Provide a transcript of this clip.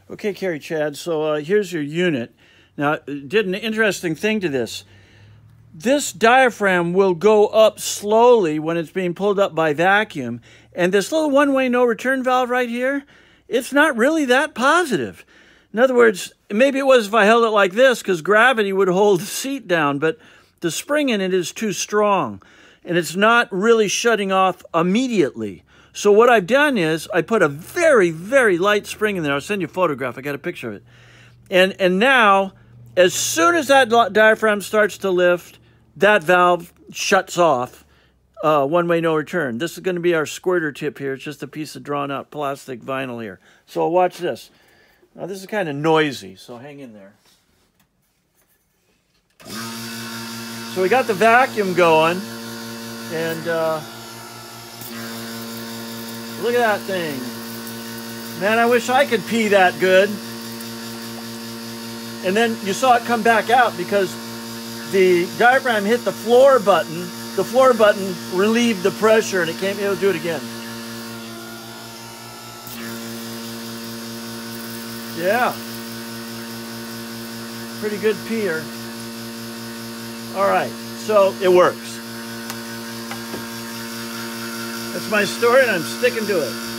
Okay, Carrie Chad, so here's your unit. Now, did an interesting thing to this. This diaphragm will go up slowly when it's being pulled up by vacuum. And this little one-way no-return valve right here, it's not really that positive. In other words, maybe it was if I held it like this because gravity would hold the seat down, but the spring in it is too strong. And it's not really shutting off immediately. So what I've done is I put a very, very light spring in there. I'll send you a photograph. I got a picture of it. And now, as soon as that diaphragm starts to lift, that valve shuts off, one-way no return. This is going to be our squirter tip here. It's just a piece of drawn-out plastic vinyl here. So watch this. Now, this is kind of noisy, so hang in there. So we got the vacuum going, and look at that thing. Man, I wish I could pee that good. And then you saw it come back out because the diaphragm hit the floor button. The floor button relieved the pressure and it came, it'll do it again. Yeah. Pretty good peer. All right, so it works. That's my story and I'm sticking to it.